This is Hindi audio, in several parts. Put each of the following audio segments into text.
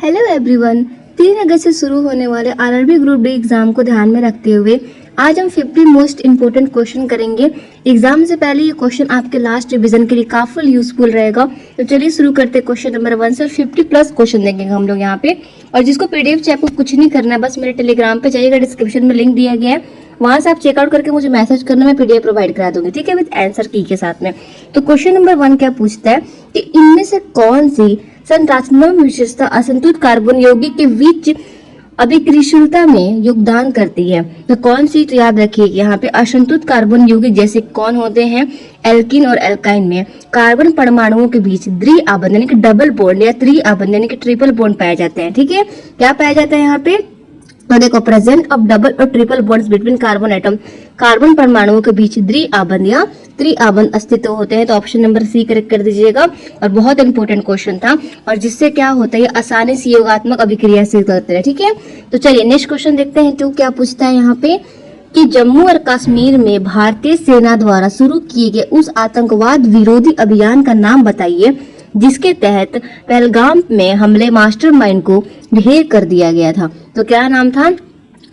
Hello everyone. 3 अगस्त से शुरू होने वाले आरआरबी ग्रुप डी एग्जाम को ध्यान में रखते हुए आज हम 50 मोस्ट इम्पोर्टेंट क्वेश्चन करेंगे। एग्जाम से पहले ये क्वेश्चन आपके लास्ट रिवीजन के लिए काफी यूजफुल रहेगा। तो चलिए शुरू करते हैं क्वेश्चन नंबर 1 से। 50 प्लस क्वेश्चन देंगे हम लोग यहाँ पे। और जिसको पीडीएफ चाहिए आपको कुछ नहीं करना है, बस मेरे टेलीग्राम पे जाइएगा, डिस्क्रिप्शन में लिंक दिया गया है, वहां से आप चेकआउट करके मुझे मैसेज करना, मैं पीडीएफ प्रोवाइड करा दूंगी, ठीक है, विद आंसर की के साथ में। तो क्वेश्चन नंबर 1 क्या पूछता है कि इनमें से कौन सी संरचनात्मक विशेषता असंतुलित कार्बन यौगिक के बीच अभिक्रियाशीलता में योगदान करती है? तो कौन सी? तो याद रखिए यहाँ पे असंतुलित कार्बन यौगिक जैसे कौन होते हैं, एल्कीन और एल्काइन में कार्बन परमाणुओं के बीच द्विआबंध यानी कि डबल बॉन्ड या त्रिआबंध यानी कि ट्रिपल बॉन्ड पाए जाते हैं। ठीक है, क्या पाया जाता है यहाँ पे? तो देखो, प्रेजेंट ऑफ डबल और triple bonds between carbon atom, carbon परमाणुओं के बीच द्विआबंध या त्रिआबंध अस्तित्व होते हैं। तो ऑप्शन नंबर सी करेक्ट कर दीजिएगा। और बहुत इंपॉर्टेंट क्वेश्चन था, और जिससे क्या होता है, आसानी से योगात्मक अभिक्रिया से करते हैं। ठीक है, तो चलिए नेक्स्ट क्वेश्चन देखते हैं। तो क्या पूछता है यहाँ पे कि जम्मू और कश्मीर में भारतीय सेना द्वारा शुरू किए गए उस आतंकवाद विरोधी अभियान का नाम बताइए जिसके तहत पहलगाम में हमले मास्टरमाइंड को ढेर कर दिया गया था। तो क्या नाम था?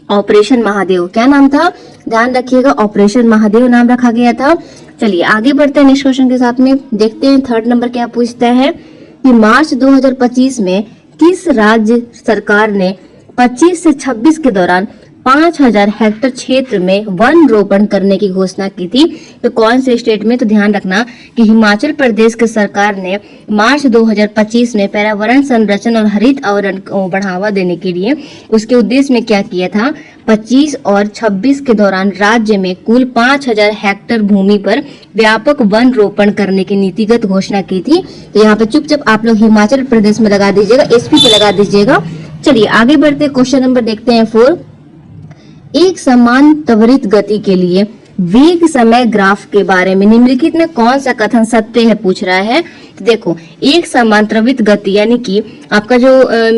ऑपरेशन महादेव। क्या नाम था? ध्यान रखिएगा, ऑपरेशन महादेव नाम रखा गया था। चलिए आगे बढ़ते हैं नेक्स्ट क्वेश्चन के साथ में। देखते हैं थर्ड नंबर क्या पूछता है कि मार्च 2025 में किस राज्य सरकार ने 25 से 26 के दौरान 5000 हेक्टेयर क्षेत्र में वन रोपण करने की घोषणा की थी? तो कौन से स्टेट में? तो ध्यान रखना कि हिमाचल प्रदेश की सरकार ने मार्च 2025 में पर्यावरण संरक्षण और हरित आवरण को बढ़ावा देने के लिए उसके उद्देश्य में क्या किया था? 25 और 26 के दौरान राज्य में कुल 5000 हेक्टेयर भूमि पर व्यापक वन रोपण करने की नीतिगत घोषणा की थी। तो यहाँ पे चुपचाप आप लोग हिमाचल प्रदेश में लगा दीजिएगा, एसपी पे लगा दीजिएगा। चलिए आगे बढ़ते क्वेश्चन नंबर देखते हैं 4। एक समान त्वरित गति के लिए वेग समय ग्राफ के बारे में निम्नलिखित में कौन सा कथन सत्य है पूछ रहा है। तो देखो, एक समान त्वरित गति यानी कि आपका जो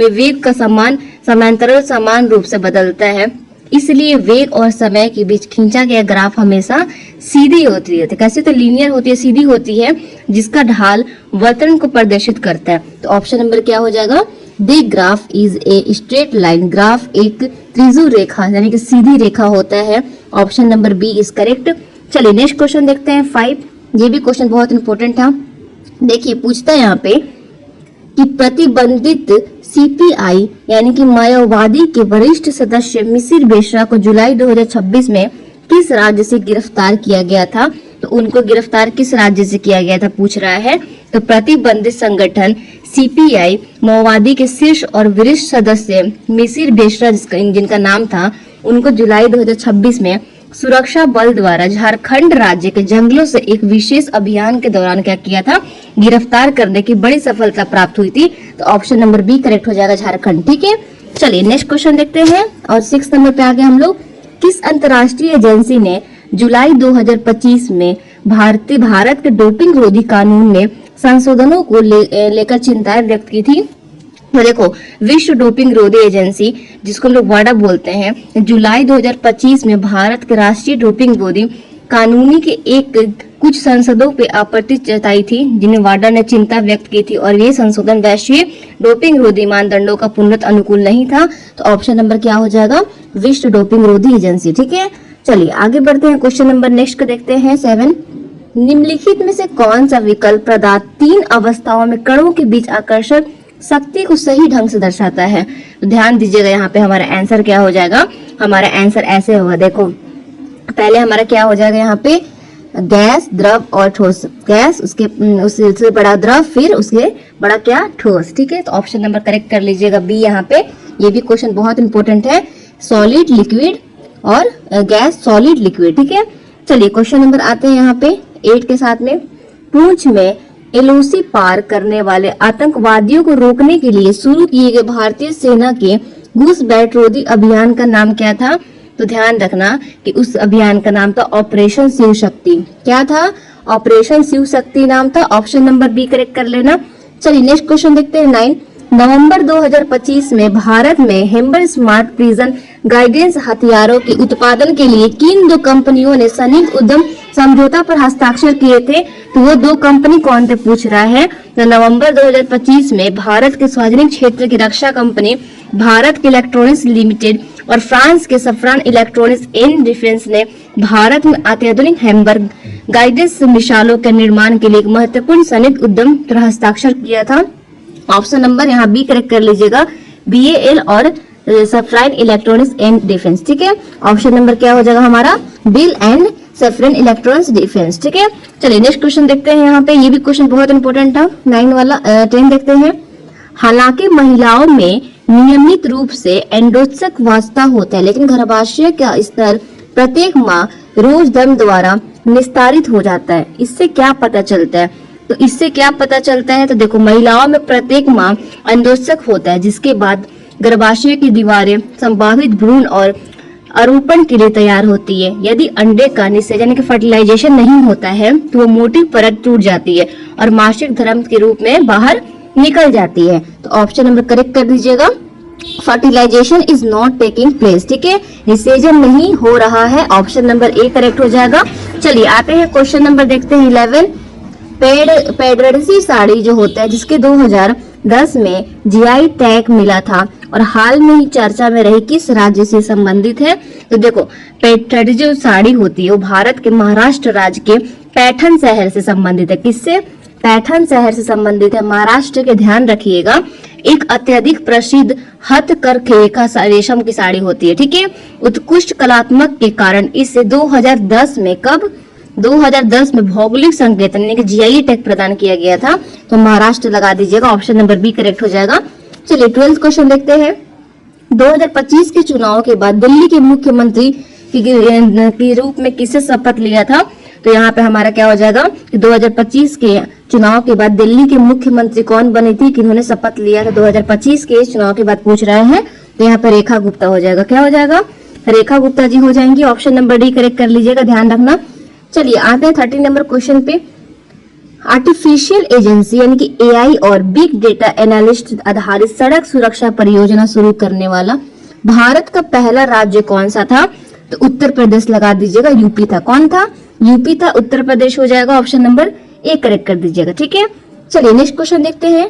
वेग का समांतराल समान रूप से बदलता है, इसलिए वेग और समय के बीच खींचा गया ग्राफ हमेशा सीधी होती है। तो कैसे? तो लीनियर होती है, सीधी होती है, जिसका ढाल वर्तन को प्रदर्शित करता है। तो ऑप्शन नंबर क्या हो जाएगा? The graph is a straight line. Graph एक त्रिभुज रेखा यानी कि सीधी रेखा होता है। Option number B is correct. चलिए नेक्स्ट क्वेश्चन देखते हैं 5। ये भी क्वेश्चन बहुत इंपॉर्टेंट था। देखिए पूछता है यहाँ पे कि प्रतिबंधित सीपीआई यानी कि माओवादी के वरिष्ठ सदस्य मिसिर बेशरा को जुलाई 2026 में किस राज्य से गिरफ्तार किया गया था? तो उनको गिरफ्तार किस राज्य से किया गया था पूछ रहा है। तो प्रतिबंधित संगठन सीपीआई माओवादी के शीर्ष और वरिष्ठ सदस्य मिसिर बेशरा जिनका नाम था, उनको जुलाई 2026 में सुरक्षा बल द्वारा झारखंड राज्य के जंगलों से एक विशेष अभियान के दौरान क्या किया था? गिरफ्तार करने की बड़ी सफलता प्राप्त हुई थी। तो ऑप्शन नंबर बी करेक्ट हो जाएगा, झारखंड। ठीक है, चलिए नेक्स्ट क्वेश्चन देखते हैं। और 6 नंबर पे आ गए हम लोग। किस अंतर्राष्ट्रीय एजेंसी ने जुलाई 2025 में भारत के डोपिंग विरोधी कानून में संशोधनों को लेकर चिंताएं व्यक्त की थी? तो देखो, विश्व डोपिंग विरोधी एजेंसी, जिसको लोग वाडा बोलते हैं, जुलाई 2025 में भारत के राष्ट्रीय डोपिंग विरोधी कानूनी के कुछ संसदों पे आपत्ति जताई थी, जिन्हें वाडा ने चिंता व्यक्त की थी। और ये संशोधन वैश्विक डोपिंग विरोधी मानदंडों का पूर्णतः अनुकूल नहीं था। तो ऑप्शन नंबर क्या हो जाएगा? विश्व डोपिंग विरोधी एजेंसी। ठीक है, चलिए आगे बढ़ते हैं। क्वेश्चन नंबर नेक्स्ट को देखते हैं 7। निम्नलिखित में से कौन सा विकल्प प्रदत्त 3 अवस्थाओं में कणों के बीच आकर्षण शक्ति को सही ढंग से दर्शाता है? तो ध्यान दीजिएगा, यहाँ पे हमारा आंसर क्या हो जाएगा? हमारा आंसर ऐसे होगा। देखो, पहले हमारा क्या हो जाएगा यहाँ पे? गैस, द्रव और ठोस। गैस, उससे बड़ा द्रव, फिर उसके बड़ा क्या? ठोस। ठीक है, तो ऑप्शन नंबर करेक्ट कर लीजिएगा बी यहाँ पे। ये भी क्वेश्चन बहुत इंपॉर्टेंट है, सॉलिड, लिक्विड और गैस, सॉलिड, लिक्विड। ठीक है, चलिए क्वेश्चन नंबर आते हैं यहाँ पे 8 के साथ में। पूंछ में एलओसी पार करने वाले आतंकवादियों को रोकने के लिए शुरू किए गए भारतीय सेना के घुसपैठ रोधी अभियान का नाम क्या था? तो ध्यान रखना कि उस अभियान का नाम था ऑपरेशन शिव शक्ति। क्या था? ऑपरेशन शिव शक्ति नाम था। ऑप्शन नंबर बी करेक्ट कर लेना। चलिए नेक्स्ट क्वेश्चन देखते हैं 9। नवंबर 2025 में भारत में हेम्बर स्मार्ट प्रिजन गाइडेंस हथियारों के उत्पादन के लिए किन दो कंपनियों ने संयुक्त उद्यम समझौता पर हस्ताक्षर किए थे? तो वो दो कंपनी कौन थे पूछ रहा है। तो नवंबर 2025 में भारत के सार्वजनिक क्षेत्र की रक्षा कंपनी भारत के इलेक्ट्रॉनिक्स लिमिटेड और फ्रांस के सफ्रान इलेक्ट्रॉनिक्स एंड डिफेंस ने भारत में अत्याधुनिक हेम्बर गाइडेंस मिसाइलों के निर्माण के लिए एक महत्वपूर्ण संयुक्त उद्यम पर हस्ताक्षर किया था। ऑप्शन नंबर यहाँ बी करेक्ट कर लीजिएगा, BAL और सफ्राइन इलेक्ट्रॉनिक्स एंड डिफेंस। ठीक है, ऑप्शन नंबर क्या हो जाएगा हमारा, बिल एंड सफ्राइन इलेक्ट्रॉनिक्स डिफेंस। ठीक है, चलिए नेक्स्ट क्वेश्चन देखते हैं। यहाँ पे ये भी क्वेश्चन बहुत इंपॉर्टेंट था, 9 वाला 10 देखते हैं। हालांकि महिलाओं में नियमित रूप से एंडोत्सक वास्ता होता है, लेकिन गर्भाशय का स्तर प्रत्येक माह रोज दम द्वारा निस्तारित हो जाता है। इससे क्या पता चलता है? तो इससे क्या पता चलता है, तो देखो महिलाओं में प्रत्येक माह अंडोत्सक होता है, जिसके बाद गर्भाशय की दीवारें संभावित भ्रूण और आरोपण के लिए तैयार होती है। यदि अंडे का निषेचन यानी कि फर्टिलाइजेशन नहीं होता है तो वो मोटी परत टूट जाती है और मासिक धर्म के रूप में बाहर निकल जाती है। तो ऑप्शन नंबर करेक्ट कर दीजिएगा, fertilization is not taking place. ठीक है, निषेचन नहीं हो रहा है, ऑप्शन नंबर ए करेक्ट हो जाएगा। चलिए आते हैं क्वेश्चन नंबर देखते हैं 11। पेडरेसी साड़ी जो होता है, जिसके 2010 में GI टैग मिला था और हाल में ही चर्चा में रही, किस राज्य से संबंधित है? तो देखो पेडरेसी जो साड़ी होती है वो भारत के महाराष्ट्र राज्य के पैठन शहर से संबंधित है। किससे? पैठन शहर से संबंधित है, महाराष्ट्र के। ध्यान रखिएगा, एक अत्यधिक प्रसिद्ध हथकरघा रेशम की साड़ी होती है। ठीक है, उत्कृष्ट कलात्मक के कारण इसे 2010 में 2010 में भौगोलिक संकेतन यानी कि GI टैग प्रदान किया गया था। तो महाराष्ट्र लगा दीजिएगा, ऑप्शन नंबर बी करेक्ट हो जाएगा। चलिए 12th क्वेश्चन देखते हैं। 2025 के चुनाव के बाद दिल्ली के मुख्यमंत्री के रूप में किसे शपथ लिया था? तो यहाँ पे हमारा क्या हो जाएगा कि 2025 के चुनाव के बाद दिल्ली के मुख्यमंत्री कौन बनी थी, किन्होंने शपथ लिया था 2025 के चुनाव के बाद पूछ रहे हैं। तो यहाँ पे रेखा गुप्ता हो जाएगा। क्या हो जाएगा? रेखा गुप्ता जी हो जाएंगी, ऑप्शन नंबर डी करेक्ट कर लीजिएगा, ध्यान रखना। चलिए आते हैं 13 नंबर क्वेश्चन पे। आर्टिफिशियल एजेंसी यानी कि AI और बिग डेटा एनालिस्ट आधारित सड़क सुरक्षा परियोजना शुरू करने वाला भारत का पहला राज्य कौन सा था? तो उत्तर प्रदेश लगा दीजिएगा, यूपी था। कौन था? यूपी था, उत्तर प्रदेश हो जाएगा, ऑप्शन नंबर ए करेक्ट कर दीजिएगा। ठीक है, चलिए नेक्स्ट क्वेश्चन देखते हैं।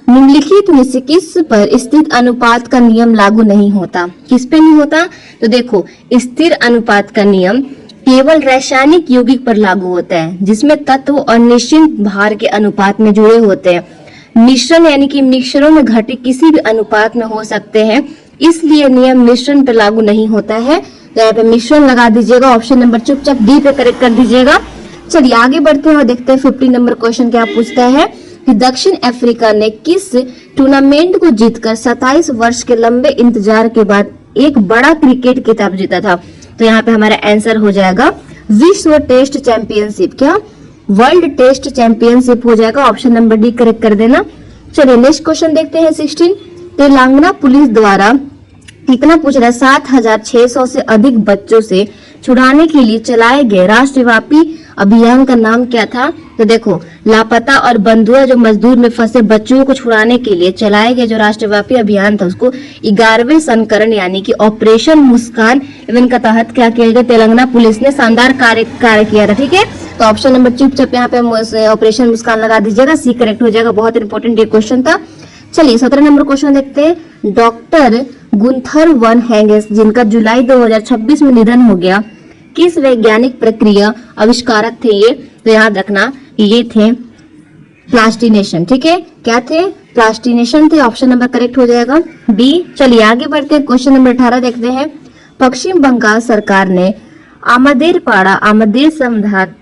निम्नलिखित में से किस पर स्थिर अनुपात का नियम लागू नहीं होता? किस पे नहीं होता? तो देखो स्थिर अनुपात का नियम केवल रासायनिक यौगिक पर लागू होता है, जिसमें तत्व और निश्चित भार के अनुपात में जुड़े होते हैं। मिश्रण यानी कि मिश्रणों में घटे किसी भी अनुपात में हो सकते हैं, इसलिए नियम मिश्रण पर लागू नहीं होता है। तो यहाँ पे मिश्रण लगा दीजिएगा, ऑप्शन नंबर चुपचाप डी पे करेक्ट कर दीजिएगा। चलिए आगे बढ़ते हैं और देखते हैं 15 नंबर क्वेश्चन क्या पूछता है कि दक्षिण अफ्रीका ने किस टूर्नामेंट को जीतकर 27 वर्ष के लंबे इंतजार के बाद एक बड़ा क्रिकेट खिताब जीता था? तो यहाँ पे हमारा आंसर हो जाएगा विश्व टेस्ट चैंपियनशिप। क्या? वर्ल्ड टेस्ट चैंपियनशिप हो जाएगा, ऑप्शन नंबर डी करेक्ट कर देना। चलिए नेक्स्ट क्वेश्चन देखते हैं 16। तेलंगाना पुलिस द्वारा कितना पूछ रहा है 7600 से अधिक बच्चों से छुड़ाने के लिए चलाए गए राष्ट्रव्यापी अभियान का नाम क्या था? तो देखो लापता और बंधुआ जो मजदूर में फंसे बच्चों को छुड़ाने के लिए चलाए गए जो राष्ट्रव्यापी अभियान था उसको 11वें संस्करण यानी कि ऑपरेशन मुस्कान इवन का तहत क्या किया गया? तेलंगाना पुलिस ने शानदार कार्य किया था। ठीक है, तो ऑप्शन नंबर चुपचाप यहाँ पे ऑपरेशन मुस्कान लगा दीजिएगा, सी करेक्ट हो जाएगा। बहुत इंपॉर्टेंट ये क्वेश्चन था। चलिए 17 नंबर क्वेश्चन देखते हैं। डॉक्टर गुंथर वन हैंगेस जिनका जुलाई 2026 में निधन हो गया, किस वैज्ञानिक प्रक्रिया आविष्कारक थे ये? तो याद रखना ये थे प्लास्टिनेशन। ठीक है, क्या थे? प्लास्टिनेशन थे, ऑप्शन नंबर करेक्ट हो जाएगा बी। चलिए आगे बढ़ते हैं, क्वेश्चन नंबर 18 देखते हैं। पश्चिम बंगाल सरकार ने आमदेर पाड़ा आमदेर समाधान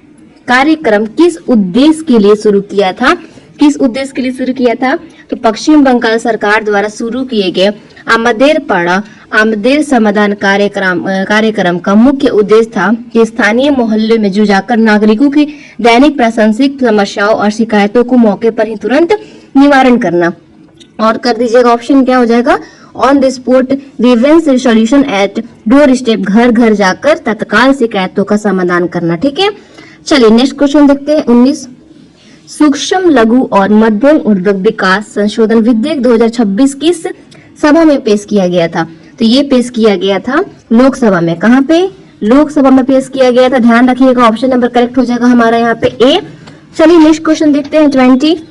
कार्यक्रम किस उद्देश्य के लिए शुरू किया था? किस उद्देश्य के लिए शुरू किया था? तो पश्चिम बंगाल सरकार द्वारा शुरू किए गए आमदेर पाड़ा आमदेर समाधान कार्यक्रम का मुख्य उद्देश्य था कि स्थानीय मोहल्ले में जाकर नागरिकों की दैनिक प्रासंगिक समस्याओं और शिकायतों को मौके पर ही तुरंत निवारण करना। और कर दीजिएगा, ऑप्शन क्या हो जाएगा? On the spot grievance resolution at doorstep, घर घर जाकर तत्काल शिकायतों का समाधान करना। ठीक है, चलिए नेक्स्ट क्वेश्चन देखते हैं 19। सूक्ष्म लघु और मध्यम उद्योग विकास संशोधन विधेयक 2026 किस सभा में पेश किया गया था? तो ये पेश किया गया था लोकसभा में। कहाँ पे? लोकसभा में पेश किया गया था। ध्यान रखिएगा, ऑप्शन नंबर करेक्ट हो जाएगा हमारा यहाँ पे ए। चलिए नेक्स्ट क्वेश्चन देखते हैं। 20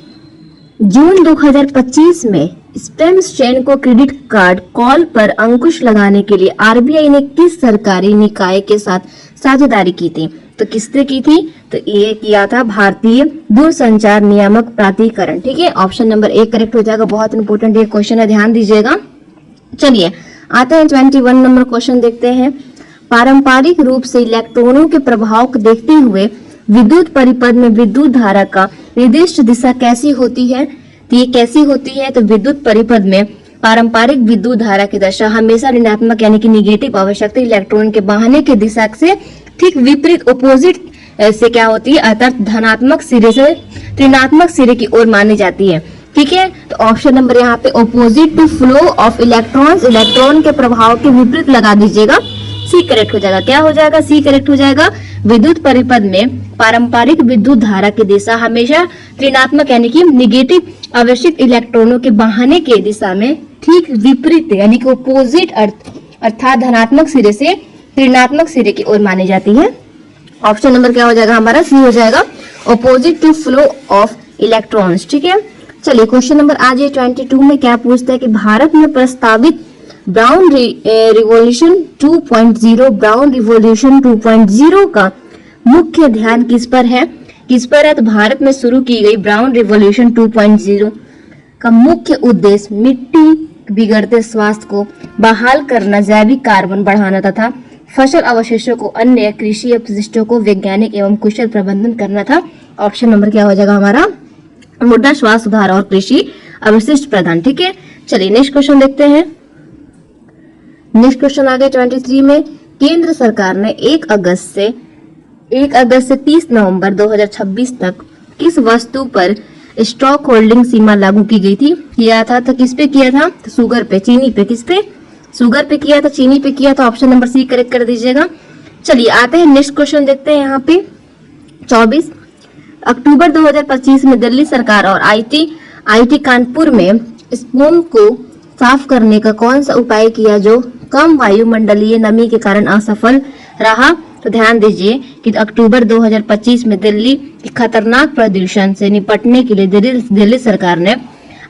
जून 2025 में स्पेम्स चेन को क्रेडिट कार्ड कॉल पर अंकुश लगाने के लिए आरबीआई ने किस सरकारी निकाय के साथ साझेदारी की थी? तो किसने की थी? तो ये किया था भारतीय दूरसंचार नियामक प्राधिकरण। ठीक है, ऑप्शन नंबर ए करेक्ट हो जाएगा। बहुत इंपॉर्टेंट ये क्वेश्चन है, ध्यान दीजिएगा। चलिए आते हैं 21 नंबर क्वेश्चन देखते हैं। पारंपरिक रूप से इलेक्ट्रॉनों के प्रभाव को देखते हुए विद्युत परिपथ में विद्युत धारा का निर्दिष्ट दिशा कैसी होती है? तो ये कैसी होती है? तो विद्युत परिपथ में पारंपरिक विद्युत धारा की दशा हमेशा ऋणात्मक यानी कि निगेटिव आवश्यकता इलेक्ट्रॉन के बहाने की दिशा से ठीक विपरीत ऑपोजिट से क्या होती है, अर्थात धनात्मक सिरे से ऋणात्मक सिरे की ओर मानी जाती है। ठीक है, तो ऑप्शन नंबर यहाँ पे opposite to flow of electrons, electron के प्रभाव के विपरीत लगा दीजिएगा, सी करेक्ट हो जाएगा। क्या हो जाएगा? सी करेक्ट हो जाएगा। विद्युत परिपथ में पारंपरिक विद्युत धारा की दिशा हमेशा ऋणात्मक यानी कि निगेटिव आवश्यक इलेक्ट्रॉनों के बहाने के दिशा में ठीक विपरीत यानी कि ऑपोजिट अर्थात धनात्मक सिरे से ऋणात्मक सिरे की ओर मानी जाती है। ऑप्शन नंबर क्या हो जाएगा हमारा? सी हो जाएगा, opposite to flow of electrons. ठीक है, चलिए क्वेश्चन नंबर आज 22 में क्या पूछता है कि भारत में प्रस्तावित ब्राउन रिवॉल्यूशन 2.0 ब्राउन रिवॉल्यूशन 2.0 का मुख्य ध्यान किस पर है? किस पर है? तो भारत में शुरू की गई ब्राउन रिवॉल्यूशन 2.0 का मुख्य उद्देश्य मिट्टी बिगड़ते स्वास्थ्य को बहाल करना, जैविक कार्बन बढ़ाना तथा फसल अवशेषों को अन्य कृषि अपशिष्टों को वैज्ञानिक एवं कुशल प्रबंधन करना था। ऑप्शन नंबर क्या हो जाएगा हमारा? मृदा स्वास्थ्य सुधार और कृषि अवशिष्ट प्रदान। ठीक है, चलिए नेक्स्ट क्वेश्चन देखते हैं। नेक्स्ट क्वेश्चन आ गया 23 में। केंद्र सरकार ने 1 अगस्त से 30 नवंबर 2026 तक किस वस्तु पर स्टॉक होल्डिंग सीमा लागू की गई थी? किया था तो किस पे किया था? तो शुगर पे, चीनी पे। किस पे? शुगर पे किया था, चीनी पे किया था। ऑप्शन नंबर सी करेक्ट कर दीजिएगा। चलिए आते हैं नेक्स्ट क्वेश्चन देखते हैं। यहाँ पे 24 अक्टूबर 2025 में दिल्ली सरकार और आईटी कानपुर में स्पूम को साफ करने का कौन सा उपाय किया जो कम वायुमंडलीय नमी के कारण असफल रहा? तो ध्यान दीजिए कि अक्टूबर 2025 में दिल्ली के खतरनाक प्रदूषण से निपटने के लिए दिल्ली सरकार ने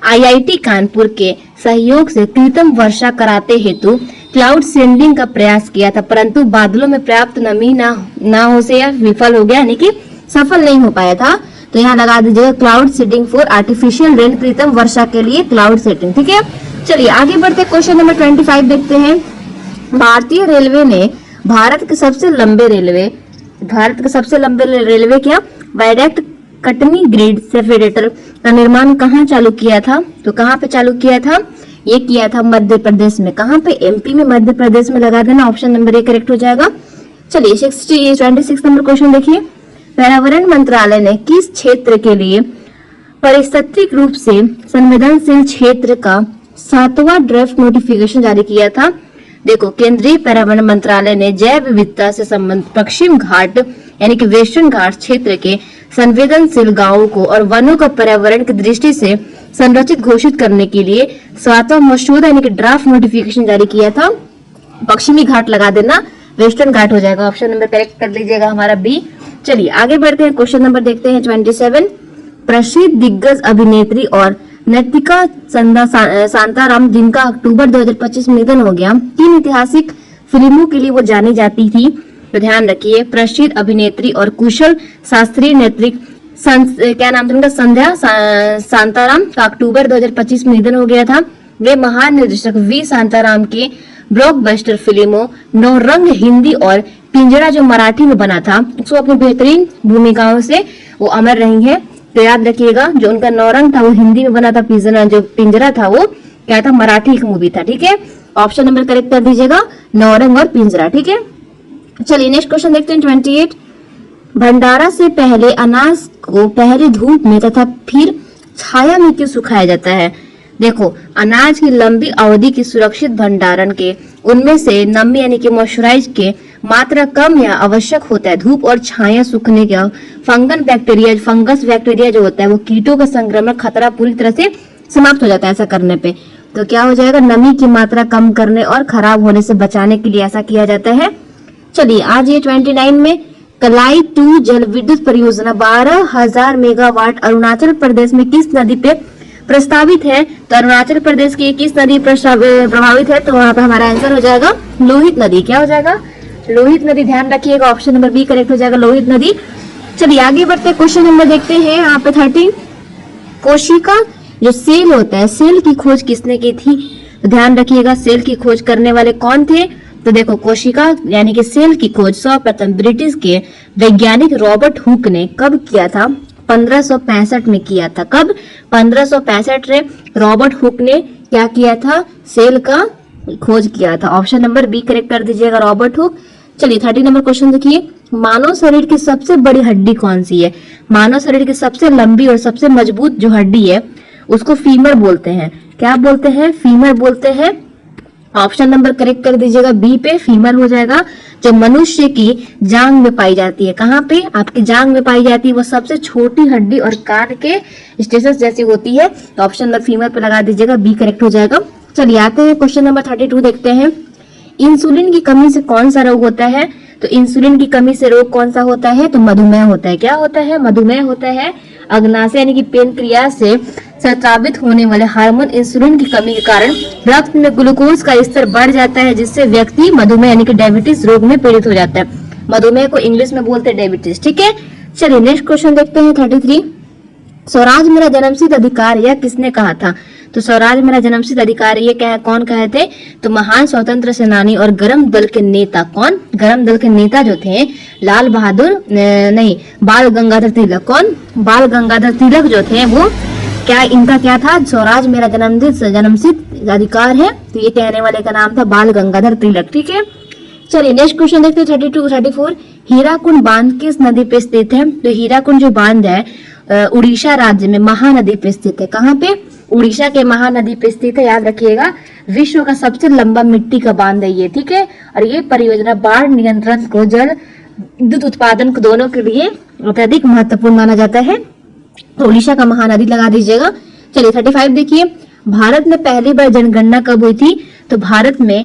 आईआईटी कानपुर के सहयोग से कृत्रिम वर्षा कराते हेतु क्लाउड सीडिंग का प्रयास किया था, परंतु बादलों में पर्याप्त नमी ना हो से यह विफल हो गया यानी कि सफल नहीं हो पाया था। तो यहाँ लगा दीजिएगा cloud seeding for artificial rain, कृत्रिम वर्षा के लिए क्लाउड सीडिंग। ठीक है, चलिए आगे बढ़ते क्वेश्चन नंबर 25 देखते हैं। भारतीय रेलवे ने भारत के सबसे लंबे रेलवे क्या वायडक्ट कटनी ग्रिड सेपरेटर का निर्माण कहाँ चालू किया था? तो कहाँ पे चालू किया था? ये किया था मध्य प्रदेश में। कहाँ पे? एमपी में, मध्य प्रदेश में लगा देना। ऑप्शन नंबर ए करेक्ट हो जाएगा। चलिए 26 नंबर क्वेश्चन देखिए। पर्यावरण मंत्रालय ने किस क्षेत्र के लिए पारिस्थितिक रूप से संवेदनशील क्षेत्र का 7वां ड्राफ्ट नोटिफिकेशन जारी किया था? देखो, केंद्रीय पर्यावरण मंत्रालय ने जैव विविधता से संबंधित पश्चिम घाट यानी कि वेस्टर्न घाट क्षेत्र के संवेदनशील गांवों को और वनों का पर्यावरण की दृष्टि से संरक्षित घोषित करने के लिए 7वां मसौदा यानी कि ड्राफ्ट नोटिफिकेशन जारी किया था। पश्चिमी घाट लगा देना, वेस्टर्न घाट हो जाएगा। ऑप्शन नंबर करेक्ट कर लीजिएगा हमारा बी। चलिए आगे बढ़ते हैं, क्वेश्चन नंबर देखते हैं 27। प्रसिद्ध दिग्गज अभिनेत्री और नर्तिका शांताराम, जिनका अक्टूबर 2025 में निधन हो गया, किन ऐतिहासिक फिल्मों के लिए वो जानी जाती थी? तो ध्यान रखिए, प्रसिद्ध अभिनेत्री और कुशल शास्त्रीय नर्तक क्या नाम था उनका? संध्या शांताराम का अक्टूबर 2025 में निधन हो गया था। वे महान निर्देशक वी शांताराम के ब्लॉकबस्टर फिल्मों नौरंग हिंदी और पिंजरा जो मराठी में बना था, उसको अपनी बेहतरीन भूमिकाओं से वो अमर रही है। तो याद रखिएगा, जो उनका नौरंग था वो हिंदी में बना था, जो पिंजरा था वो क्या था? मराठी एक मूवी था। ठीक है, ऑप्शन नंबर करेक्ट कर दीजिएगा, नौरंग और पिंजरा। ठीक है, चलिए नेक्स्ट क्वेश्चन देखते हैं 28। भंडारा से पहले अनाज को पहले धूप में तथा फिर छाया में क्यों सुखाया जाता है? देखो, अनाज की लंबी अवधि की सुरक्षित भंडारण के उनमें से नमी यानी कि मॉइस्चराइज के मात्रा कम या आवश्यक होता है। धूप और छाया सूखने का फंगस बैक्टीरिया जो होता है वो कीटों का संक्रमण खतरा पूरी तरह से समाप्त हो जाता है ऐसा करने पे। तो क्या हो जाएगा, नमी की मात्रा कम करने और खराब होने से बचाने के लिए ऐसा किया जाता है। चलिए आज ये 29 में कलाई 2 जल विद्युत परियोजना 12,000 मेगावाट अरुणाचल प्रदेश में किस नदी पे प्रस्तावित है। तो अरुणाचल प्रदेश की किस नदी प्रभावित है, तो वहां पर हमारा आंसर हो जाएगा लोहित नदी। क्या हो जाएगा, लोहित नदी। ध्यान रखिएगा, ऑप्शन नंबर बी करेक्ट हो जाएगा, लोहित नदी। चलिए आगे बढ़ते क्वेश्चन नंबर देखते हैं यहाँ पे 30। कोशिका जो सेल होता है, सेल की खोज किसने की थी। तो ध्यान रखिएगा, सेल की खोज करने वाले कौन थे। तो देखो कोशिका यानी कि सेल की खोज सर्वप्रथम ब्रिटिश के वैज्ञानिक रॉबर्ट हुक ने कब किया था, 1565 में किया था। कब, 1565 में रॉबर्ट हुक ने क्या किया था, सेल का खोज किया था। ऑप्शन नंबर बी करेक्ट कर दीजिएगा, रॉबर्ट हुक। चलिए 30 नंबर क्वेश्चन देखिए, मानव शरीर की सबसे बड़ी हड्डी कौन सी है। मानव शरीर की सबसे लंबी और सबसे मजबूत जो हड्डी है उसको फीमर बोलते हैं। क्या बोलते हैं, फीमर बोलते हैं। ऑप्शन नंबर करेक्ट कर दीजिएगा, बी पे फीमर हो जाएगा। जो मनुष्य की जांग में पाई जाती है, कहाँ पे, आपकी जांग में पाई जाती है, वो सबसे छोटी हड्डी और कान के स्टेशस जैसी होती है। तो ऑप्शन नंबर फीमर पे लगा दीजिएगा, बी करेक्ट हो जाएगा। चलिए आते हैं क्वेश्चन नंबर 32 देखते हैं। इंसुलिन की कमी से कौन सा रोग होता है। तो इंसुलिन की कमी से रोग कौन सा होता है, तो मधुमेह होता है। क्या होता है, मधुमेह होता है। अग्नाशय यानी कि पेनक्रियास से स्रावित होने वाले हार्मोन इंसुलिन की कमी के कारण रक्त में ग्लूकोज का स्तर बढ़ जाता है, जिससे व्यक्ति मधुमेह यानी कि डायबिटीज रोग में पीड़ित हो जाता है। मधुमेह को इंग्लिश में बोलते हैं डायबिटीज। ठीक है, चलिए नेक्स्ट क्वेश्चन देखते हैं 33। स्वराज मेरा जन्मसिद्ध अधिकार यह किसने कहा था। तो स्वराज मेरा जन्मसिद्ध अधिकार ये कौन कहे थे, तो महान स्वतंत्र सेनानी और गरम दल के नेता। कौन, गरम दल के नेता जो थे लाल बहादुर नहीं, बाल गंगाधर तिलक। कौन, बाल गंगाधर तिलक जो थे वो क्या, इनका क्या था, स्वराज मेरा जन्मसिद्ध अधिकार है। तो ये कहने वाले का नाम था बाल गंगाधर तिलक। ठीक है, चलिए नेक्स्ट क्वेश्चन देखते हैं 32 34। हीराकुंड बांध किस नदी पे स्थित है। तो हीराकुंड जो बांध है उड़ीसा राज्य में महानदी पे स्थित है। कहाँ पे, उड़ीसा के महानदी पे स्थित है। याद रखिएगा, विश्व का सबसे लंबा मिट्टी का बांध है ये। ठीक है, और ये परियोजना बाढ़ नियंत्रण को जल विद्युत उत्पादन को दोनों के लिए अत्यधिक महत्वपूर्ण माना जाता है। तो उड़ीसा का महानदी लगा दीजिएगा। चलिए 35 देखिए, भारत में पहली बार जनगणना कब हुई थी। तो भारत में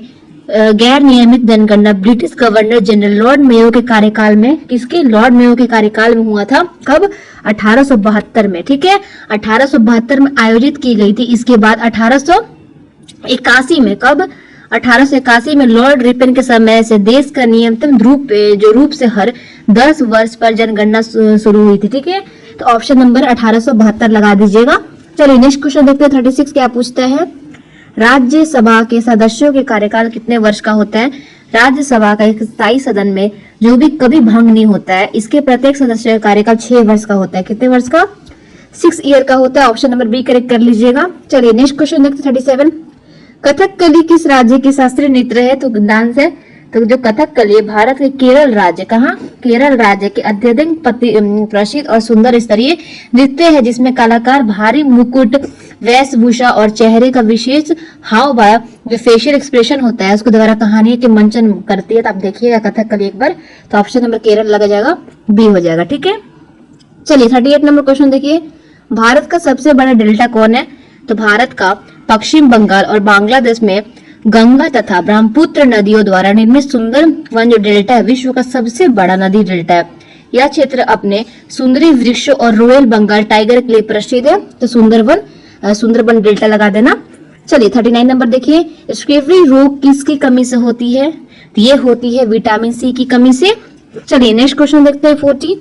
गैर नियमित जनगणना British governor general Lord Mayo के कार्यकाल में, किसके, लॉर्ड मेयो के कार्यकाल में हुआ था। कब, 1872 में। ठीक है, 1872 में आयोजित की गई थी। इसके बाद 1881 में, कब, 1881 में लॉर्ड रिपन के समय से देश का नियंत्रण रूप से हर 10 वर्ष पर जनगणना शुरू हुई थी। ठीक है, तो ऑप्शन नंबर 1872 लगा दीजिएगा। चलिए नेक्स्ट क्वेश्चन देखते हैं 36 क्या पूछता है। राज्यसभा के सदस्यों के कार्यकाल कितने वर्ष का होता है। राज्यसभा का एक स्थायी सदन में जो भी कभी भंग नहीं होता है, इसके प्रत्येक सदस्य का कार्यकाल 6 वर्ष का होता है। कितने वर्ष का, 6 ईयर का होता है। ऑप्शन नंबर बी करेक्ट कर लीजिएगा। चलिए नेक्स्ट क्वेश्चन देखते हैं 37। कथकली किस राज्य की शास्त्रीय नृत्य है। तो डांस है, तो जो कथकली भारत के केरल राज्य, कहाँ, केरल राज्य के अत्यधिक प्रसिद्ध और सुंदर स्तरीय नृत्य है, जिसमें कलाकार भारी मुकुट, वेशभूषा और चेहरे का विशेष हाव भाव जो फेशियल एक्सप्रेशन होता है उसको द्वारा कहानी के मंचन करती है। तो आप देखिएगा कथकली एक बार। तो ऑप्शन नंबर केरल लगा जाएगा, बी हो जाएगा। ठीक है, चलिए 38 नंबर क्वेश्चन देखिए, भारत का सबसे बड़ा डेल्टा कौन है। तो भारत का पश्चिम बंगाल और बांग्लादेश में गंगा तथा ब्रह्मपुत्र नदियों द्वारा निर्मित सुंदरवन जो डेल्टा है विश्व का सबसे बड़ा नदी डेल्टा है। यह क्षेत्र अपने सुंदरी वृक्षों और रॉयल बंगाल टाइगर के लिए प्रसिद्ध है। तो सुंदरबन डेल्टा लगा देना। चलिए 39 नंबर देखिए, स्क्रेवरी रोग किसकी कमी से होती है। तो ये होती है विटामिन सी की कमी से। चलिए नेक्स्ट क्वेश्चन देखते हैं 40।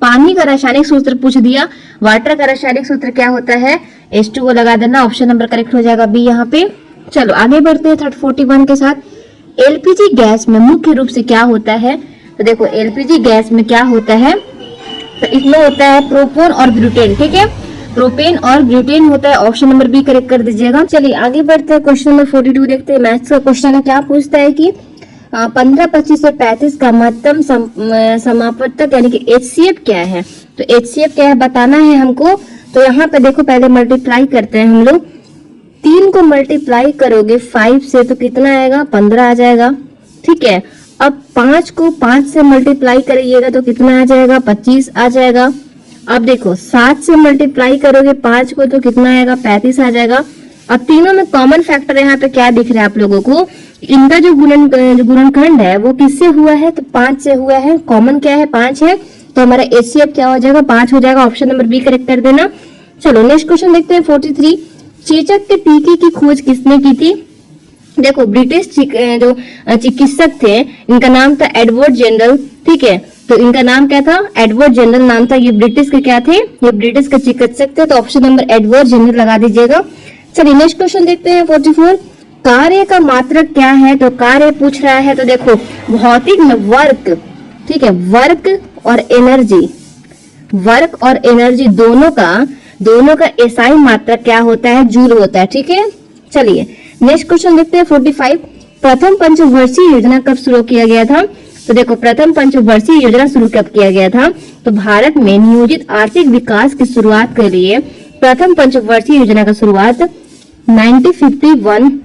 पानी का रासायनिक सूत्र पूछ दिया, वाटर का रासायनिक सूत्र क्या होता है, H2O लगा देना। ऑप्शन नंबर करेक्ट हो जाएगा बी यहाँ पे। चलो आगे बढ़ते हैं 41 के साथ। एलपीजी गैस में मुख्य रूप से क्या होता है। तो देखो एलपीजी गैस में क्या होता है, तो इसमें होता है प्रोपोन और ब्यूटेन। ठीक है, प्रोपेन और ब्यूटेन होता है। ऑप्शन नंबर बी करेक्ट कर दीजिएगा। चलिए आगे बढ़ते हैं क्वेश्चन नंबर 42 देखते हैं। मैथ्स का क्वेश्चन है, क्या पूछता है कि 15, 25 और 35 का महत्तम समापवर्तक यानी कि HCF क्या है। तो HCF क्या है बताना है हमको। तो यहाँ पे देखो पहले मल्टीप्लाई करते हैं हम लोग। 3 को मल्टीप्लाई करोगे 5 से तो कितना आएगा, 15 आ जाएगा। ठीक है, अब 5 को 5 से मल्टीप्लाई करिएगा तो कितना आ जाएगा, 25 आ जाएगा। अब देखो 7 से मल्टीप्लाई करोगे 5 को तो कितना आएगा, 35 आ जाएगा। अब तीनों में कॉमन फैक्टर यहाँ पे क्या दिख रहा है आप लोगों को, इनका जो गुणनखंड है वो किससे हुआ है, तो 5 से हुआ है। कॉमन क्या है, 5 है, तो हमारा HCF क्या हो जाएगा, 5 हो जाएगा। ऑप्शन नंबर बी करेक्ट कर देना। चलो नेक्स्ट क्वेश्चन देखते हैं 43। चेचक के टीके की खोज किसने की थी। देखो ब्रिटिश जो चिकित्सक थे इनका नाम था एडवर्ड जनरल, ठीक है, तो इनका नाम क्या था, एडवर्ड जनरल नाम था। ये ब्रिटिश के क्या थे, ये ब्रिटिश के चिकित्सक थे, तो ऑप्शन नंबर एडवर्ड जनरल लगा दीजिएगा। चलिए नेक्स्ट क्वेश्चन देखते हैं 44। कार्य का मात्रक क्या है, तो कार्य पूछ रहा है, तो देखो भौतिक में वर्क, ठीक है, वर्क और एनर्जी, वर्क और एनर्जी दोनों का एसआई मात्रक क्या होता है, जूल होता है, ठीक है। चलिए नेक्स्ट क्वेश्चन देखते हैं 45। प्रथम पंचवर्षीय योजना कब शुरू किया गया था, तो देखो प्रथम पंचवर्षीय योजना शुरू कब किया गया था, तो भारत में नियोजित आर्थिक विकास की शुरुआत के लिए प्रथम पंचवर्षीय योजना का शुरुआत 1951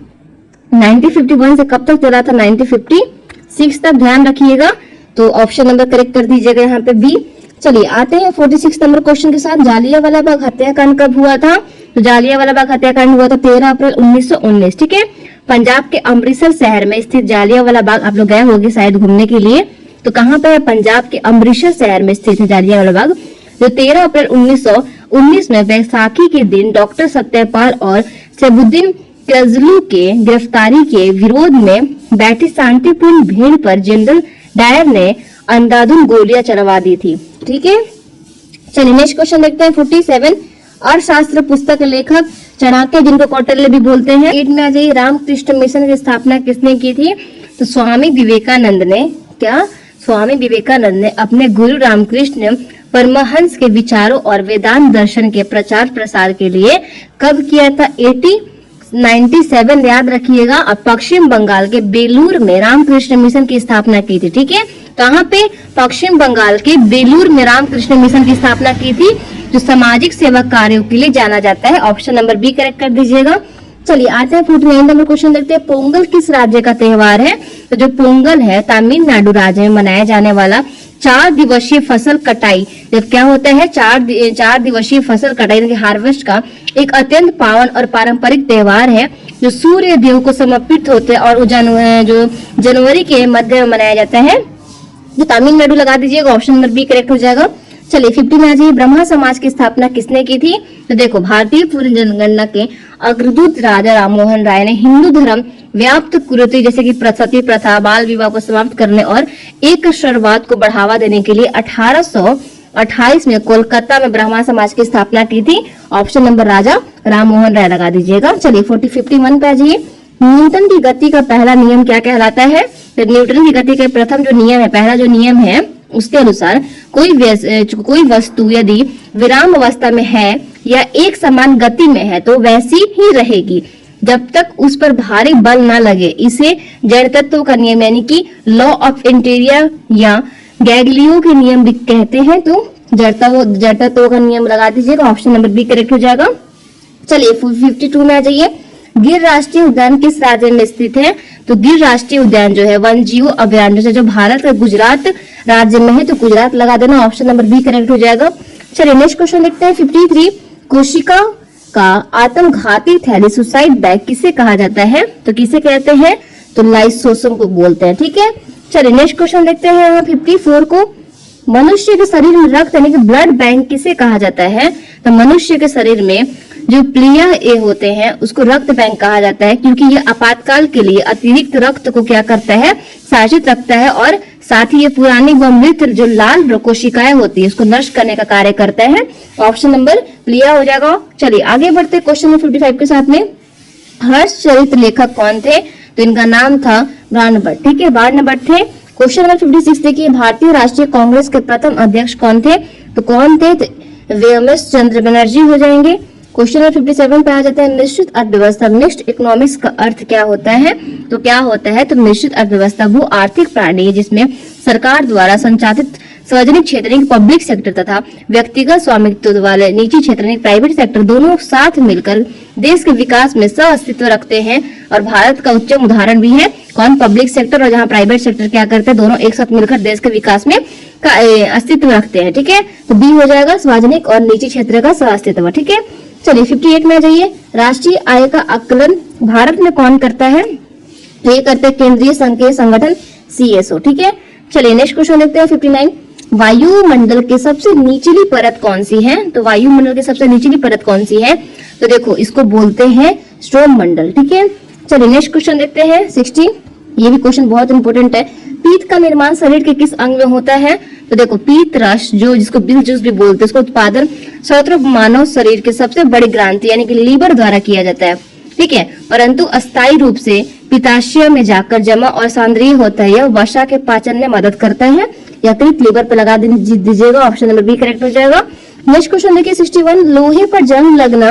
से कब तक चला था, 1956 तक, ध्यान रखिएगा। तो ऑप्शन नंबर करेक्ट कर दीजिएगा यहाँ पे बी। चलिए आते हैं 46 नंबर क्वेश्चन के साथ। जालियांवाला बाग हत्याकांड कब हुआ था, तो जालियांवाला बाग हत्याकांड हुआ था 13 अप्रैल 1919, ठीक है। पंजाब के अमृतसर शहर में स्थित जालियांवाला बाग, आप लोग गए होंगे शायद घूमने के लिए, तो कहाँ पे है, पंजाब के अमृतसर शहर में स्थित है जालियांवाला बाग, जो 13 अप्रैल 1919 में बैसाखी के दिन डॉक्टर सत्यपाल और शहबुद्दीन कजलू के गिरफ्तारी के विरोध में बैठी शांतिपूर्ण भीड़ पर जनरल डायर ने अंधाधुंध गोलियां चलवा दी थी, ठीक है। चलिए नेक्स्ट क्वेश्चन देखते हैं 47। अर्थशास्त्र पुस्तक लेखक चाणक्य, जिनको कौटिल्य भी बोलते हैं, 8 में आ जाइए। रामकृष्ण मिशन की स्थापना किसने की थी, तो स्वामी विवेकानंद ने, क्या, स्वामी विवेकानंद ने अपने गुरु रामकृष्ण परमहंस के विचारों और वेदांत दर्शन के प्रचार प्रसार के लिए कब किया था, 1897 याद रखिएगा। और पश्चिम बंगाल के बेलूर में रामकृष्ण मिशन की स्थापना की थी, ठीक है। कहाँ पे, पश्चिम बंगाल के बेलूर में रामकृष्ण मिशन की स्थापना की थी, जो सामाजिक सेवा कार्यों के लिए जाना जाता है। ऑप्शन नंबर बी करेक्ट कर दीजिएगा। चलिए आते हैं 49 नंबर क्वेश्चन देखते हैं। पोंगल किस राज्य का त्योहार है, तो जो पोंगल है तमिलनाडु राज्य में मनाया जाने वाला 4 दिवसीय फसल कटाई, जब क्या होता है 4 दिवसीय फसल कटाई यानी हार्वेस्ट का एक अत्यंत पावन और पारंपरिक त्योहार है, जो सूर्य देव को समर्पित होते हैं और जो जनवरी के मध्य में मनाया जाता है। जो तमिलनाडु लगा दीजिएगा, ऑप्शन नंबर बी करेक्ट हो जाएगा। चलिए 50 में आ जाइए। ब्रह्मा समाज की स्थापना किसने की थी, तो देखो भारतीय पूर्ण जनगणना के अग्रदूत राजा राममोहन राय ने हिंदू धर्म व्याप्त कुरीति जैसे कि सती प्रथा, बाल विवाह को समाप्त करने और एक शरवात को बढ़ावा देने के लिए 1828 में कोलकाता में ब्रह्मा समाज की स्थापना की थी। ऑप्शन नंबर राजा राममोहन राय लगा दीजिएगा। चलिए 51 पे आ जाइए। न्यूटन की गति का पहला नियम क्या कहलाता है, तो न्यूटन की गति का प्रथम जो नियम है, पहला जो नियम है, उसके अनुसार कोई वस्तु यदि विराम अवस्था में है या एक समान गति में है तो वैसी ही रहेगी जब तक उस पर भारी बल न लगे। इसे जड़ तत्व का नियम यानी कि लॉ ऑफ इंटीरियर या गैलीलियो के नियम भी कहते हैं। तो जड़ तत्व का नियम लगा दीजिएगा, ऑप्शन नंबर बी करेक्ट हो जाएगा। चलिए 52 में आ जाइए। गिर राष्ट्रीय उद्यान किस राज्य में स्थित है, तो गिर राष्ट्रीय उद्यान जो है वन जीव अभयारण्य जो भारत का गुजरात राज्य में है, तो गुजरात लगा देना, ऑप्शन नंबर बी करेक्ट हो जाएगा। चलिए नेक्स्ट क्वेश्चन देखते हैं 53। कोशिका का आत्मघाती थैली सुसाइड बैग किसे कहा जाता है, तो किसे कहते हैं, तो लाइसोसोम को बोलते हैं, ठीक है। चलिए नेक्स्ट क्वेश्चन देखते हैं यहाँ 54 को। मनुष्य के शरीर में रक्त यानी कि ब्लड बैंक किसे कहा जाता है, तो मनुष्य के शरीर में जो प्लिया ए होते हैं उसको रक्त बैंक कहा जाता है, क्योंकि ये आपातकाल के लिए अतिरिक्त रक्त को क्या करता है, साजित रखता है, और साथ ही ये पुरानी व मृत जो लाल कोशिकाएं होती है उसको नष्ट करने का कार्य करता है। ऑप्शन नंबर प्लिया हो जाएगा। चलिए आगे बढ़ते क्वेश्चन नंबर 55 के साथ में। हर्षचरित लेखक कौन थे, तो इनका नाम था बार्नबट, ठीक है, बार्नबट थे। क्वेश्चन नंबर 56 देखिए। भारतीय राष्ट्रीय कांग्रेस के प्रथम अध्यक्ष कौन थे, तो कौन थे, व्योमेश चंद्र बनर्जी हो जाएंगे। क्वेश्चन नंबर 57 पे आ जाता है। मिश्रित अर्थव्यवस्था, मिक्स्ड इकोनॉमिक्स का अर्थ क्या होता है, तो क्या होता है, तो मिश्रित अर्थव्यवस्था वो आर्थिक प्रणाली है जिसमें सरकार द्वारा संचालित सार्वजनिक क्षेत्र पब्लिक सेक्टर तथा व्यक्तिगत स्वामित्व वाले निजी क्षेत्र प्राइवेट सेक्टर दोनों साथ मिलकर देश के विकास में सह अस्तित्व रखते हैं, और भारत का उत्तम उदाहरण भी है। कौन? पब्लिक सेक्टर, और जहाँ प्राइवेट सेक्टर क्या करते हैं, दोनों एक साथ मिलकर देश के विकास में अस्तित्व रखते हैं। ठीक है, तो बी हो जाएगा सार्वजनिक और निजी क्षेत्र का अस्तित्व। ठीक है, चलिए 58 में आ जाइए। राष्ट्रीय आय का आकलन भारत में कौन करता है? तो ये करते हैं केंद्रीय संघीय संगठन CSO। ठीक है, चलिए नेक्स्ट क्वेश्चन देखते हैं 59। वायुमंडल की सबसे निचली परत कौन सी है? तो वायुमंडल की सबसे निचली परत कौन सी है? तो देखो इसको बोलते हैं स्ट्रोम मंडल। ठीक है, चलिए नेक्स्ट क्वेश्चन देखते हैं 60। ये भी क्वेश्चन बहुत इंपॉर्टेंट है। पीत का निर्माण शरीर के किस अंग में होता है? तो देखो पीत रस, जो जिसको बिल जूस भी बोलते हैं, उसका उत्पादन सर्वत्र मानव शरीर के सबसे बड़ी ग्रंथि यानी कि लीवर द्वारा किया जाता है। ठीक है, परंतु अस्थायी रूप से पित्ताशय में जाकर जमा और सांद्रीय होता है। यह वसा के पाचन में मदद करता है। यकृत लीवर पे लगा दीजिएगा, ऑप्शन नंबर बी करेक्ट हो जाएगा। नेक्स्ट क्वेश्चन देखिए 61। लोहे पर जंग लगना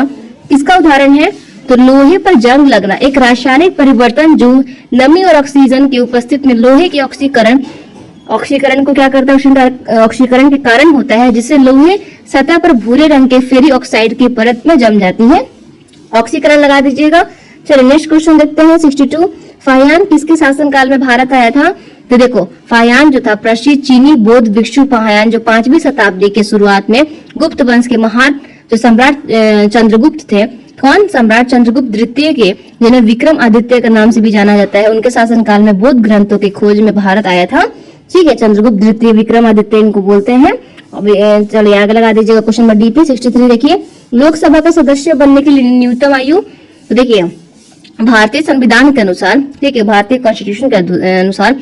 किसका उदाहरण है? तो लोहे पर जंग लगना एक रासायनिक परिवर्तन जो नमी और ऑक्सीजन की उपस्थिति में लोहे के ऑक्सीकरण को क्या करता है? ऑक्सीकरण के कारण होता है, जिससे लोहे सतह पर भूरे रंग के फेरी ऑक्साइड की परत में जम जाती है। ऑक्सीकरण लगा दीजिएगा। चलिए नेक्स्ट क्वेश्चन देखते हैं 62। फाहियान किसके शासनकाल में भारत आया था? तो देखो फाहियान जो था प्रसिद्ध चीनी बौद्ध भिक्षु फाहियान, जो 5वीं शताब्दी के शुरुआत में गुप्त वंश के महान जो सम्राट चंद्रगुप्त थे। कौन? सम्राट चंद्रगुप्त द्वितीय के, जिन्हें विक्रम आदित्य के नाम से भी जाना जाता है, उनके शासनकाल में बौद्ध ग्रंथों की खोज में भारत आया था। ठीक है, चंद्रगुप्त द्वितीय, विक्रम आदित्य इनको बोलते हैं। चलिए आगे लगा दीजिएगा क्वेश्चन नंबर डी पे 63। देखिए लोकसभा का सदस्य बनने के लिए न्यूनतम आयु, तो देखिए भारतीय संविधान के अनुसार, ठीक है, भारतीय कॉन्स्टिट्यूशन के अनुसार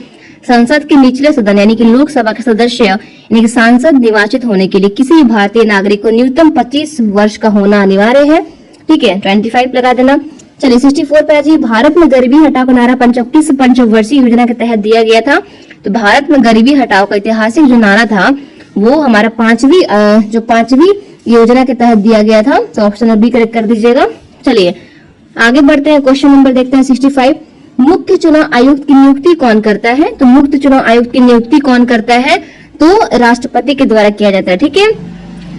संसद के निचले सदन यानी कि लोकसभा के सदस्य यानी कि सांसद निर्वाचित होने के लिए किसी भी भारतीय नागरिक को न्यूनतम 25 वर्ष का होना अनिवार्य है। ठीक है, 25 लगा देना। चलिए 64 पे जी। भारत में गरीबी हटाओ का नारा पंचवर्षीय योजना के तहत दिया गया था। तो भारत में गरीबी हटाओ का ऐतिहासिक जो नारा था वो हमारा पांचवी योजना के तहत दिया गया था। तो ऑप्शन बी करेक्ट कर दीजिएगा। चलिए आगे बढ़ते हैं, क्वेश्चन नंबर देखते हैं 65। मुख्य चुनाव आयुक्त की नियुक्ति कौन करता है? तो मुख्य चुनाव आयुक्त की नियुक्ति कौन करता है? तो राष्ट्रपति के द्वारा किया जाता है। ठीक है,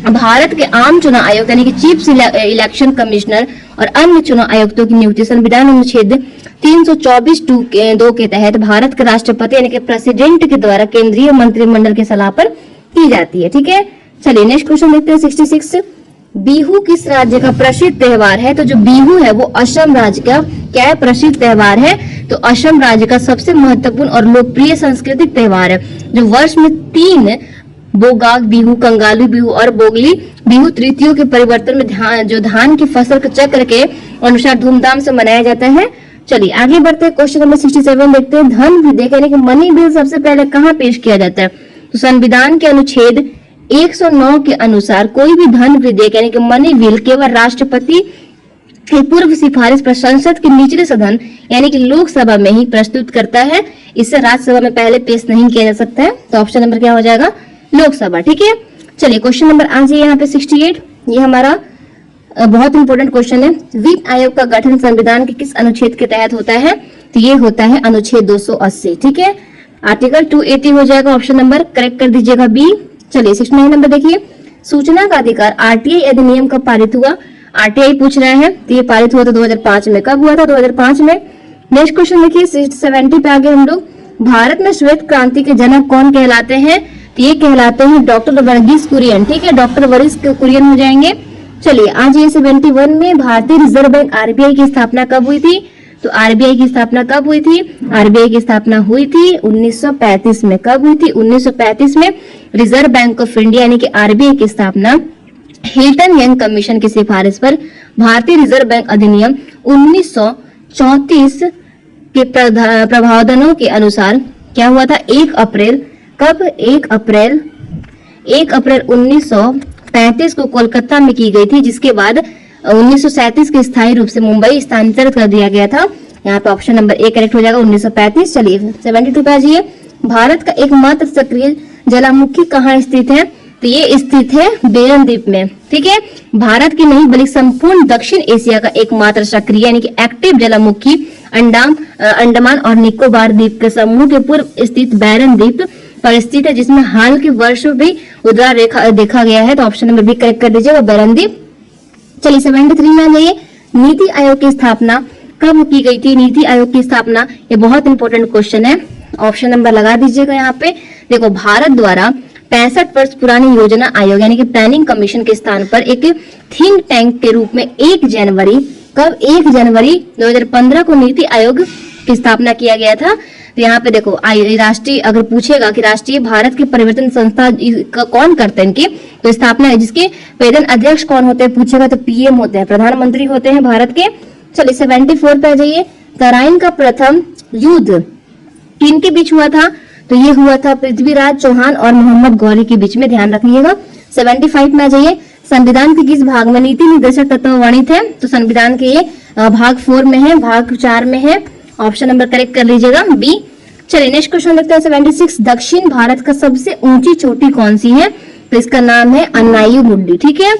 भारत के आम चुनाव आयुक्त यानी कि चीफ इलेक्शन कमिश्नर और अन्य चुनाव आयुक्तों की नियुक्ति संविधान अनुच्छेद 324(2) के तहत भारत के राष्ट्रपति यानी कि प्रेसिडेंट के द्वारा केंद्रीय मंत्रिमंडल की सलाह पर की जाती है। ठीक है, चलिए नेक्स्ट क्वेश्चन देखते हैं 66। बिहू किस राज्य का प्रसिद्ध त्योहार है? तो जो बिहू है वो असम राज्य का क्या है? प्रसिद्ध त्योहार है। तो असम राज्य का सबसे महत्वपूर्ण और लोकप्रिय सांस्कृतिक त्योहार है, जो वर्ष में 3 बोगाग बिहू, कंगाली बिहू और बोगली बिहू तृतीयों के परिवर्तन में धान की फसल के चक्र के अनुसार धूमधाम से मनाया जाता है। चलिए आगे बढ़ते हैं, क्वेश्चन नंबर 67 देखते हैं। धन विधेयक यानी कि मनी बिल सबसे पहले कहाँ पेश किया जाता है? तो संविधान के अनुच्छेद 109 के अनुसार कोई भी धन विधेयक यानी कि मनी बिल केवल राष्ट्रपति की पूर्व सिफारिश पर संसद के निचले सदन यानी कि लोकसभा में ही प्रस्तुत करता है। इससे राज्यसभा में पहले पेश नहीं किया जा सकता है। तो ऑप्शन नंबर क्या हो जाएगा? लोकसभा। ठीक है, चलिए क्वेश्चन नंबर आज यहाँ पे 68। ये हमारा बहुत इंपॉर्टेंट क्वेश्चन है। वित्त आयोग का गठन संविधान के किस अनुच्छेद के तहत होता है? तो ये होता है अनुच्छेद 280। ठीक है, आर्टिकल 280 हो जाएगा। ऑप्शन नंबर करेक्ट कर दीजिएगा बी। चलिए 69 नंबर देखिए। सूचना का अधिकार RTI अधिनियम कब पारित हुआ? RTI पूछ रहे हैं। तो ये पारित हुआ था 2005 में। कब हुआ था? 2005 में। नेक्स्ट क्वेश्चन देखिए 70 पे आगे हम लोग। भारत में श्वेत क्रांति के जनक कौन कहलाते हैं? तो ये कहलाते हैं डॉक्टर वर्गीस कुरियन। ठीक है, डॉक्टर वर्गीस कुरियन हो जाएंगे। चलिए आज ये 71 में भारतीय रिजर्व बैंक RBI की स्थापना कब हुई थी? तो RBI की स्थापना कब हुई थी? RBI की स्थापना हुई थी 1935 में। कब हुई थी? 1935 में। रिजर्व बैंक ऑफ इंडिया यानी कि RBI की स्थापना हिल्टन यंग कमीशन की सिफारिश पर भारतीय रिजर्व बैंक अधिनियम 1934 के प्रावधानों के अनुसार क्या हुआ था? 1 अप्रैल कब? 1 अप्रैल 1935 को कोलकाता में की गई थी, जिसके बाद 1937 के स्थायी रूप से मुंबई स्थानांतरित कर दिया गया था। यहाँ पे ऑप्शन नंबर ए करेक्ट हो जाएगा 1935। चलिए 72 पे आ जाइए। भारत का एकमात्र सक्रिय ज्वालामुखी कहाँ स्थित है? तो ये स्थित है बेरन द्वीप में। ठीक है, भारत की नहीं बल्कि संपूर्ण दक्षिण एशिया का एकमात्र सक्रिय यानी कि एक्टिव ज्वालामुखी अंडमान और निकोबार द्वीप के समूह के पूर्व स्थित बेरन द्वीप पर स्थित है, जिसमें हाल के वर्षों भी उद्गार रेखा देखा गया है। तो ऑप्शन नंबर बी करेक्ट कर दीजिएगा बेरन द्वीप। चलिए 73 में आ जाइए। नीति आयोग की स्थापना कब की गई थी नीति आयोग की स्थापना? ये बहुत इंपॉर्टेंट क्वेश्चन है, ऑप्शन नंबर लगा दीजिएगा यहाँ पे। देखो, भारत द्वारा 65 वर्ष पुरानी योजना आयोग यानी कि प्लानिंग कमीशन के स्थान पर एक थिंक टैंक के रूप में 1 जनवरी 2015 को नीति आयोग की स्थापना किया गया था। तो यहाँ पे देखो, राष्ट्रीय, अगर पूछेगा कि राष्ट्रीय भारत की परिवर्तन संस्था कौन करते हैं इनकी, तो स्थापना है, जिसके वेतन अध्यक्ष कौन होते हैं पूछेगा तो पीएम होते हैं, प्रधानमंत्री होते हैं भारत के। चलिए 74 पे आ जाइए। तराइन का प्रथम युद्ध किनके बीच हुआ था? तो ये हुआ था पृथ्वीराज चौहान और मोहम्मद गौरी के बीच में, ध्यान रखिएगा। 75 में आ जाइए। संविधान के किस भाग में नीति निर्देशक तत्व वर्णित है? तो संविधान के ये भाग 4 में है, भाग 4 में है। ऑप्शन नंबर करेक्ट कर लीजिएगा, बी। चलिए नेक्स्ट क्वेश्चन देखते हैं। 76 दक्षिण भारत का सबसे ऊंची चोटी कौन सी है? तो इसका नाम है अन्नायु मुड्डी, ठीक है।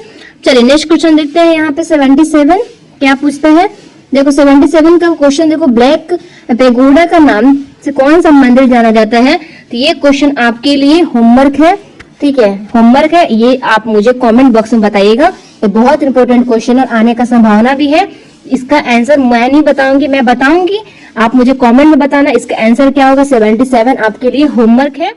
चलिए नेक्स्ट क्वेश्चन देखते हैं। यहाँ पे 77 क्या पूछते हैं? देखो 77 का क्वेश्चन देखो, ब्लैक पेगोडा का नाम से कौन सा मंदिर जाना जाता है? तो ये क्वेश्चन आपके लिए होमवर्क है, ठीक है, होमवर्क है। ये आप मुझे कमेंट बॉक्स में बताइएगा। तो बहुत इंपॉर्टेंट क्वेश्चन और आने का संभावना भी है। इसका आंसर मैं नहीं बताऊंगी, मैं बताऊंगी, आप मुझे कमेंट में बताना इसका आंसर क्या होगा। 77 आपके लिए होमवर्क है।